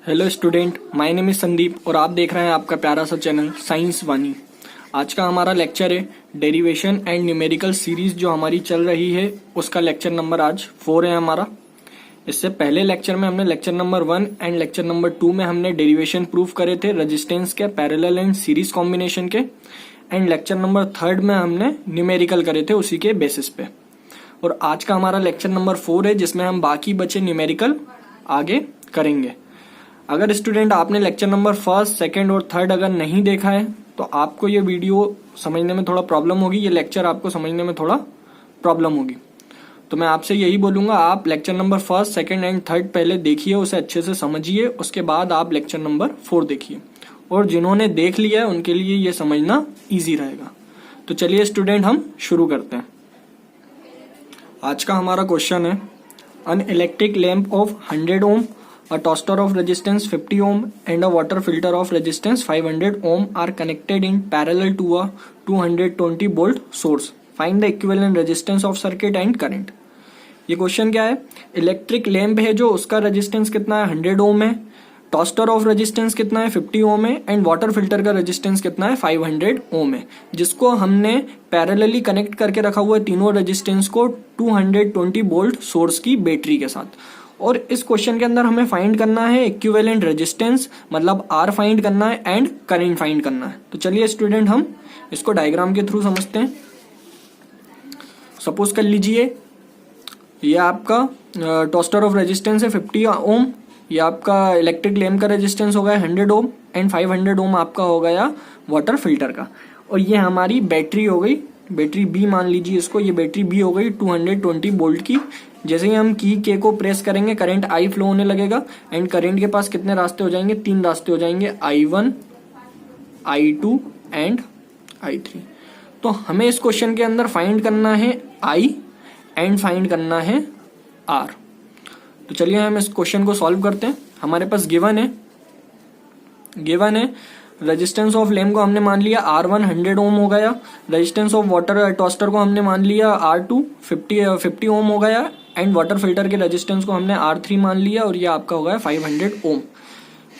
Hello student, my name is Sandeep और आप देख रहे हैं आपका प्यारा सा चैनल साइंस वानी। आज का हमारा लेक्चर है डेरिवेशन एंड न्यूमेरिकल सीरीज जो हमारी चल रही है, उसका लेक्चर नंबर आज 4 है हमारा। इससे पहले लेक्चर में हमने lecture number 1 and lecture number 2 में हमने डेरिवेशन प्रूफ करे थे रेजिस्टेंस के, पैरेलल एंड सीरीज कॉम्बिनेशन के। एंड लेक्चर नंबर 3 में हमने न्यूमेरिकल करे थे उसी के बेसिस पे। और आज का हमारा लेक्चर नंबर 4 है जिसमें हम बाकी बचे न्यूमेरिकल आगे करेंगे। अगर स्टूडेंट आपने लेक्चर नंबर 1, 2 और 3 अगर नहीं देखा है तो आपको ये वीडियो समझने में थोड़ा प्रॉब्लम होगी, ये लेक्चर आपको समझने में थोड़ा प्रॉब्लम होगी। तो मैं आपसे यही बोलूंगा, आप लेक्चर नंबर 1, 2 एंड 3 पहले देखिए, उसे अच्छे से समझिए, उसके बाद आप लेक्चर नंबर 4 देखिए। और जिन्होंने देख लिया है उनके लिए ये समझना ईजी रहेगा। तो चलिए स्टूडेंट, हम शुरू करते हैं। आज का हमारा क्वेश्चन है, an electric lamp of 100 ohm, a toaster of resistance 50 ohm and a water filter of resistance 500 ohm are connected in parallel to a 220 volt source. Find the equivalent resistance of circuit and current. ये question क्या है, electric lamp है जो उसका resistance कितना है 100 ओम है, टॉस्टर of resistance कितना है 50 ओम है एंड वाटर फिल्टर का रेजिस्टेंस कितना है 500 ओम है, जिसको हमने पैरेलली कनेक्ट करके रखा हुआ है तीनों रेजिस्टेंस को 220 वोल्ट सोर्स की बैटरी के साथ। और इस क्वेश्चन के अंदर हमें फाइंड करना है इक्विवेलेंट रेजिस्टेंस, मतलब आर फाइंड करना है एंड करंट फाइंड करना है। तो चलिए स्टूडेंट, हम इसको डायग्राम के थ्रू समझते हैं। सपोज कर लीजिए ये आपका टोस्टर ऑफ रेजिस्टेंस है 50 ओम, ये आपका इलेक्ट्रिक लैंप का रेजिस्टेंस हो गया 100 ओम एंड 500 ओम आपका हो गया वाटर फिल्टर का। और ये हमारी बैटरी हो गई, बैटरी बी मान लीजिए इसको, ये बैटरी बी हो गई 220 वोल्ट की। जैसे ही हम की के को प्रेस करेंगे करंट आई फ्लो होने लगेगा एंड करंट के पास कितने रास्ते हो जाएंगे, 3 रास्ते हो जाएंगे, I1, I2 एंड I3। तो हमें इस क्वेश्चन के अंदर फाइंड करना है I एंड फाइंड करना है R। तो चलिए हम इस क्वेश्चन को सॉल्व करते हैं। हमारे पास गिवन है रेजिस्टेंस ऑफ लैंप को हमने मान लिया R1 100 ओम हो गया, रेजिस्टेंस ऑफ वाटर टोस्टर को हमने मान लिया R2 50 ओम हो गया एंड वाटर फिल्टर के रेजिस्टेंस को हमने R3 मान लिया और ये आपका हो गया 500 ओम।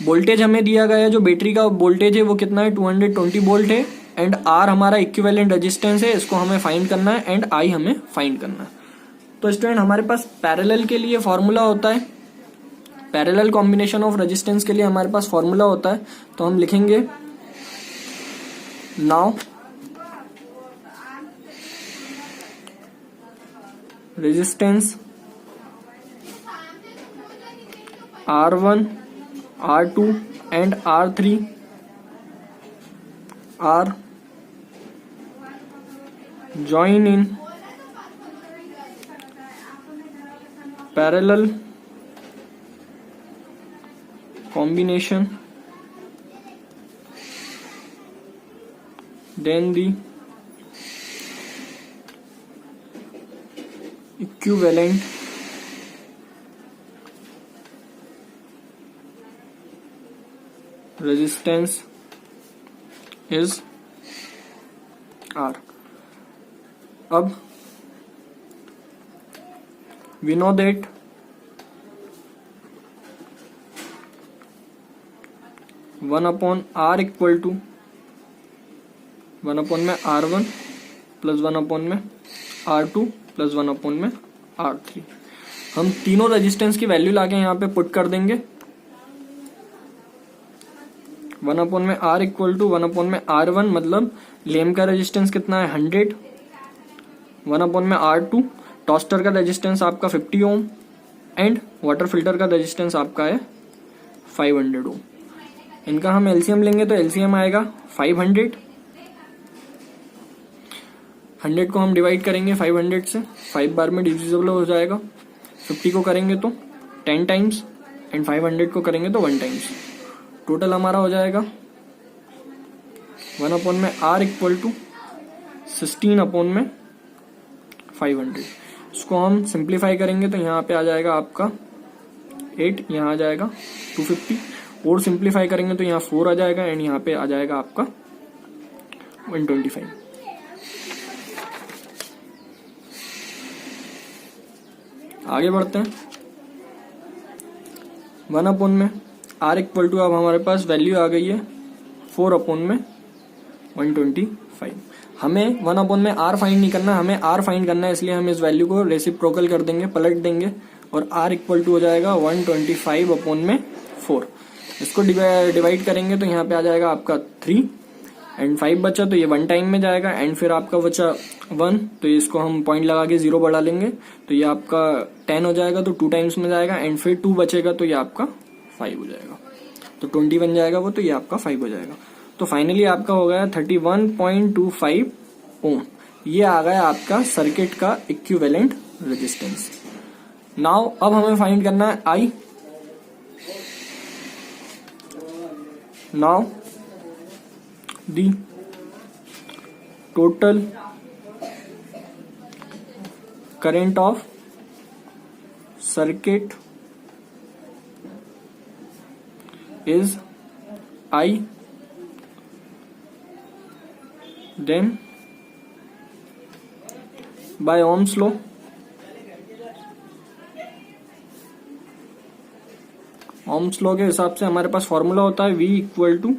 वोल्टेज हमें दिया गया है, जो बैटरी का वोल्टेज है वो कितना है 220 वोल्ट है एंड R हमारा इक्विवेलेंट रेजिस्टेंस है, इसको हमें फाइंड करना है एंड I हमें फाइंड करना है। तो स्टूडेंट, हमारे पास पैरेलल के लिए फॉर्मूला होता है, पैरेलल कॉम्बिनेशन ऑफ रेजिस्टेंस के लिए हमारे पास फॉर्मूला होता है। तो हम लिखेंगे now resistance R1, R2 and R3 are join in parallel combination, then the equivalent resistance is R. अब we know that 1/R equal to 1/R1 plus 1/R2 plus 1/R3। हम तीनों रेजिस्टेंस की वैल्यू लाके यहाँ पे पुट कर देंगे। 1/R equal to 1/R1 मतलब लैंप का रेजिस्टेंस कितना है 100, 1/R2 टोस्टर का रेजिस्टेंस आपका 50 ओम एंड वाटर फिल्टर का रेजिस्टेंस आपका है 500 ओम। इनका हम एलसीएम लेंगे तो एलसीएम आएगा 500, 100 को हम डिवाइड करेंगे 500 से, 5 बार में डिविजिबल हो जाएगा। 50 को करेंगे तो 10 टाइम्स एंड 500 को करेंगे तो 1 टाइम्स। टोटल हमारा हो जाएगा 1/R इक्वल टू 16/500। इसको हम सिंप्लीफाई करेंगे तो यहाँ पे आ जाएगा आपका 8, यहाँ आ जाएगा 250 और सिंप्लीफाई करेंगे तो यहाँ 4 आ जाएगा एंड यहाँ पे आ जाएगा आपका 125। आगे बढ़ते हैं। 1/R आर इक्वल टू अब हमारे पास वैल्यू आ गई है 4 अपॉन में 125। हमें 1 अपॉन में आर फाइंड नहीं करना, हमें आर फाइंड करना है, इसलिए हम इस वैल्यू को रेसिप्रोकल कर देंगे, पलट देंगे और आर इक्वल टू हो जाएगा 125 अपॉन में 4। इसको डिवाइड करेंगे तो यहाँ पे आ जाएगा आपका 3 एंड 5 बचा तो ये 1 टाइम में जाएगा एंड फिर आपका बचा 1 तो इसको हम पॉइंट लगा के 0 बढ़ा लेंगे तो ये आपका 10 हो जाएगा तो 2 टाइम्स में जाएगा एंड फिर 2 बचेगा तो ये आपका 5 हो जाएगा, तो 20 बन जाएगा वो, तो ये आपका 5 हो जाएगा। तो फाइनली आपका हो गया 31.25 ओम। ये आ गया आपका सर्किट का इक्विवेलेंट रेजिस्टेंस। नाउ अब हमें फाइंड करना है I. Now the total current of circuit is I, then by Ohm's law के हिसाब से हमारे पास फॉर्मूला होता है V equal to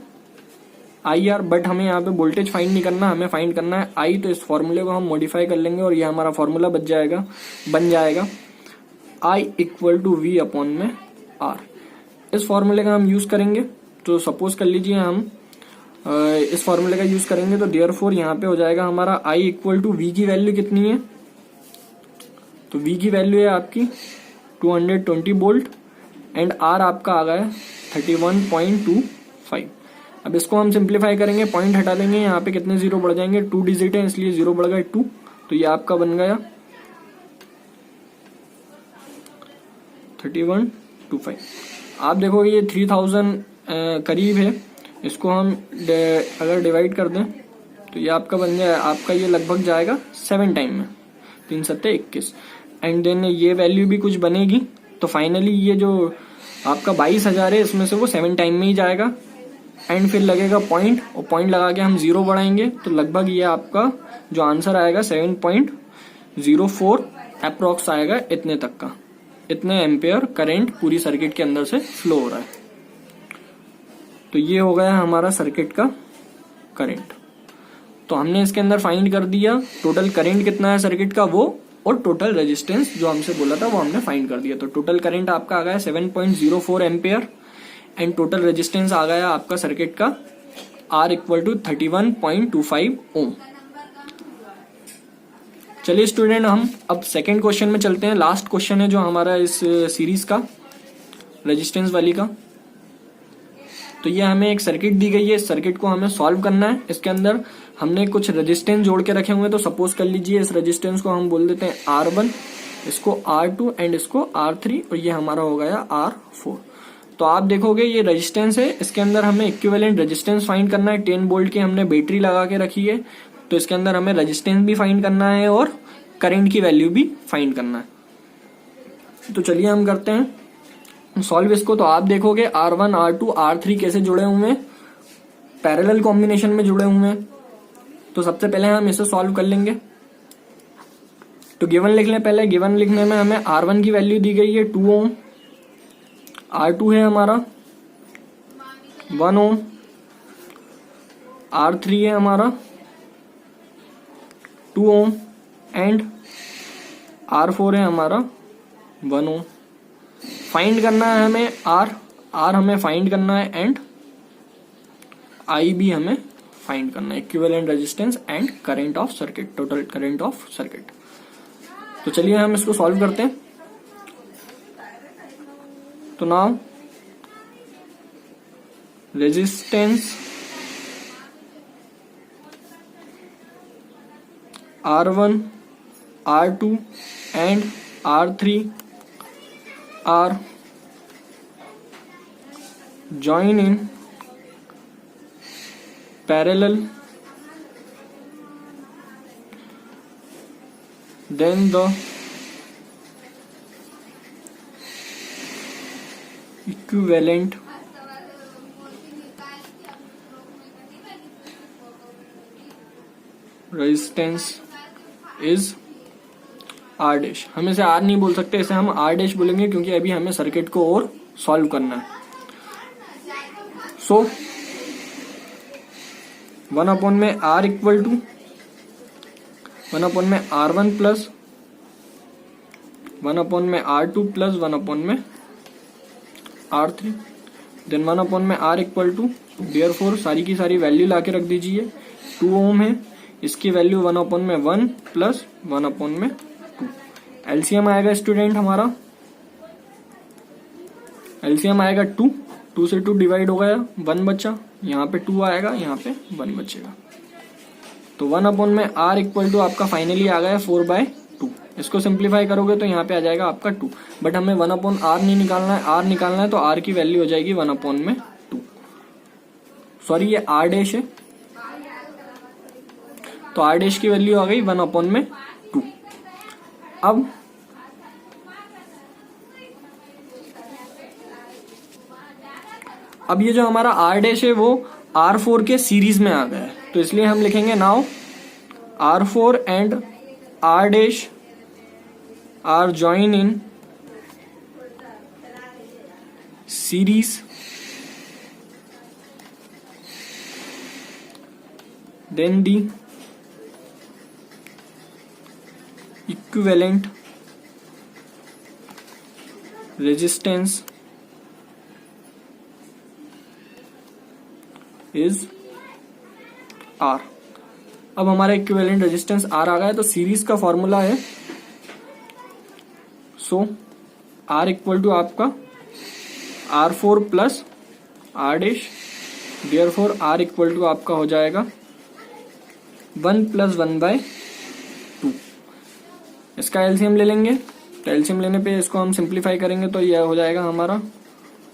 I R, but हमें यहाँ पे वोल्टेज फाइंड नहीं करना, हमें फाइंड करना है I। तो इस फॉर्मूले को हम मॉडिफाई कर लेंगे और ये हमारा फॉर्मूला बन जाएगा I equal to V upon में R। इस फॉर्मूले का हम यूज करेंगे, तो सपोज कर लीजिए हम इस फॉर्मूले का यूज करेंगे तो देयरफॉर यहाँ पे हो जाएगा हमारा I इक्वल टू V की वैल्यू कितनी है, तो V की वैल्यू है आपकी 220 वोल्ट एंड R आपका आ गया 31.25। अब इसको हम सिंप्लीफाई करेंगे, पॉइंट हटा लेंगे, यहाँ पे कितने जीरो बढ़ जाएंगे, 2 डिजिट है इसलिए 0 बढ़ गए 2, तो ये आपका बन गया 31.25। आप देखोगे ये 3000 करीब है, इसको हम अगर डिवाइड कर दें तो ये आपका बन जाए, आपका ये लगभग जाएगा 7 टाइम में, 3 सत्ते 21 एंड देन ये वैल्यू भी कुछ बनेगी। तो फाइनली ये जो आपका 22,000 है इसमें से वो 7 टाइम में ही जाएगा एंड फिर लगेगा पॉइंट, और पॉइंट लगा के हम 0 बढ़ाएंगे तो लगभग ये आपका जो आंसर आएगा 7.04 अप्रोक्स आएगा, इतने तक का, इतने एम्पेयर करंट पूरी सर्किट के अंदर से फ्लो हो रहा है। तो ये हो गया हमारा सर्किट का करंट। तो हमने इसके अंदर फाइंड कर दिया टोटल करंट कितना है सर्किट का वो, और टोटल रेजिस्टेंस जो हमसे बोला था वो हमने फाइंड कर दिया। तो टोटल करंट आपका आ गया 7.04 एम्पेयर एंड टोटल रेजिस्टेंस आ गया आपका सर्किट का R इक्वल टू 31.25 ओम। चलिए स्टूडेंट, हम अब सेकेंड क्वेश्चन में चलते हैं। लास्ट क्वेश्चन है जो हमारा इस सीरीज का रेजिस्टेंस वाली का। तो ये हमें एक सर्किट दी गई है, इस सर्किट को हमें सॉल्व करना है। इसके अंदर हमने कुछ रेजिस्टेंस जोड़ के रखे हुए हैं, तो सपोज कर लीजिए इस रेजिस्टेंस को हम बोल देते हैं R1, इसको R2 एंड इसको R3 और ये हमारा हो गया R4। तो आप देखोगे ये रेजिस्टेंस है, इसके अंदर हमें इक्विवेलेंट रेजिस्टेंस फाइंड करना है। 10 वोल्ट की हमने बैटरी लगा के रखी है, तो इसके अंदर हमें रेजिस्टेंस भी फाइंड करना है और करंट की वैल्यू भी फाइंड करना है। तो चलिए हम करते हैं सॉल्व इसको। तो आप देखोगे R1, R2, R3 कैसे जुड़े हुए हैं, पैरेलल कॉम्बिनेशन में जुड़े हुए हैं। तो सबसे पहले हम इसे सॉल्व कर लेंगे। तो गिवन लिख लें पहले। गिवन लिखने में हमें R1 की वैल्यू दी गई है 2 ओम, R2 है हमारा 1 ओम, R3 है हमारा 2 ओम एंड R4 है हमारा 1 ओम। फाइंड करना है हमें R हमें फाइंड करना है एंड I भी हमें फाइंड करना है, equivalent resistance and current of circuit, total current of circuit. तो चलिए हम इसको सॉल्व करते हैं। तो now resistance R1, R2 and R3 are joined in parallel, then the equivalent resistance is R dash. हम इसे R नहीं बोल सकते, इसे हम R डैश बोलेंगे क्योंकि अभी हमें सर्किट को और सॉल्व करना है। सो 1 में R इक्वल टू 1 में R1 प्लस 1 में R2 प्लस 1 में R3, देन 1 में R इक्वल टू, देयरफॉर सारी की सारी वैल्यू ला के रख दीजिए। 2 ओम है, इसकी वैल्यू 1 में 1 प्लस 1 में 2। एलसीएम आएगा स्टूडेंट हमारा, एलसीएम आएगा 2, 2 से 2 डिवाइड हो गया, 1 बचा, यहाँ पे 2 आएगा, यहाँ पे 1 बचेगा। तो 1 में R इक्वल टू आपका फाइनली आ गया 4/2। इसको सिंप्लीफाई करोगे तो यहाँ पे आ जाएगा आपका 2, बट हमें 1/R नहीं निकालना है, R निकालना है, तो R की वैल्यू हो जाएगी 1 में 2। सॉरी ये R डैश है, तो R डैश की वैल्यू आ गई 1 में 2। अब ये जो हमारा R डैश है वो R4 के सीरीज में आ गया है, तो इसलिए हम लिखेंगे now R4 and R dash R join in series, then the equivalent resistance is R। अब हमारा इक्विवेलेंट रेजिस्टेंस R आ गया है, तो सीरीज का फॉर्मूला है सो R इक्वल टू आपका R4 plus R dash, therefore R equal to आपका हो जाएगा 1 + 1/2। इसका एलसीएम ले लेंगे, तो एलसीएम लेने पे इसको हम सिंप्लीफाई करेंगे तो यह हो जाएगा हमारा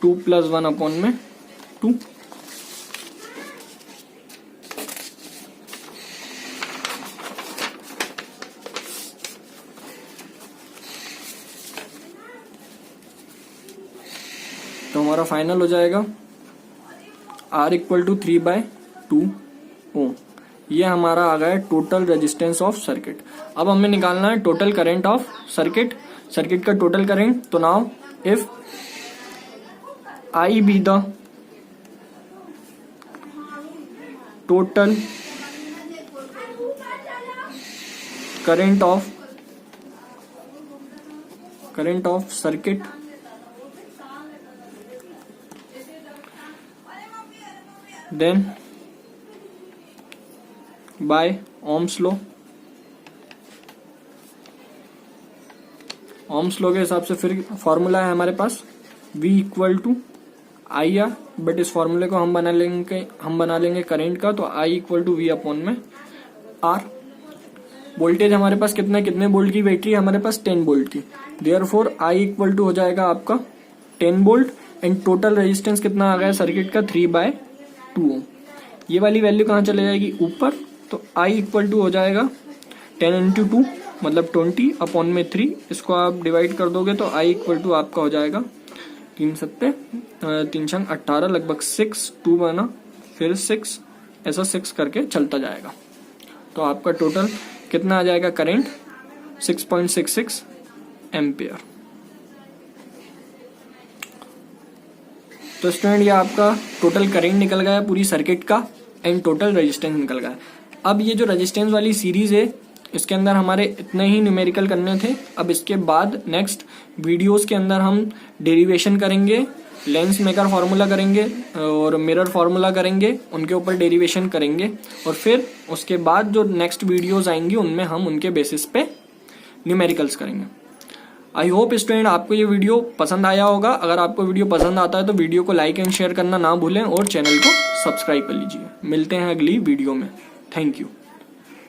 2 + 1/2। तो हमारा फाइनल हो जाएगा R इक्वल टू 3/2 ओम। ये हमारा आ गया टोटल रेजिस्टेंस ऑफ सर्किट। अब हमें निकालना है total current of circuit, circuit का टोटल करंट। तो now if I be the total current of circuit, then by Ohm's law, Ohm's law के हिसाब से फिर फॉर्मूला है हमारे पास V equal to I R, but इस फॉर्मूले को हम बना लेंगे करंट का, तो I equal to V/R। Voltage हमारे पास कितने वोल्ट की बैटरी है, हमारे पास 10 वोल्ट की, देयरफॉर I इक्वल टू हो जाएगा आपका 10 वोल्ट एंड टोटल रेजिस्टेंस कितना आ गया सर्किट का 3/2 ओम। ये वाली वैल्यू कहाँ चले जाएगी ऊपर, तो I इक्वल टू हो जाएगा 10 × 2 मतलब 20/3। इसको आप डिवाइड कर दोगे तो I इक्वल टू आपका हो जाएगा 3 7 3 6 18 लगभग 6 2 बना फिर 6 ऐसा 6 करके चलता जाएगा। तो आपका टोटल कितना आ जाएगा करंट 6.66 एम्पियर। तो स्टूडेंट ये आपका टोटल करंट निकल गया पूरी सर्किट का एंड टोटल रेजिस्टेंस निकल गया। अब ये जो रेजिस्टेंस वाली सीरीज है इसके अंदर हमारे इतने ही न्यूमेरिकल करने थे। अब इसके बाद नेक्स्ट वीडियोस के अंदर हम डेरिवेशन करेंगे, लेंस मेकर फार्मूला करेंगे और मिरर फार्मूला करेंगे, उनके ऊपर डेरिवेशन करेंगे और फिर उसके बाद जो नेक्स्ट वीडियोस आएंगी उनमें हम उनके बेसिस पे न्यूमेरिकल्स करेंगे। आई होप स्टूडेंट आपको ये वीडियो पसंद आया होगा। अगर आपको वीडियो पसंद आता है तो वीडियो को लाइक एंड शेयर करना ना भूलें और चैनल को सब्सक्राइब कर लीजिए। मिलते हैं अगली वीडियो में। Thank you.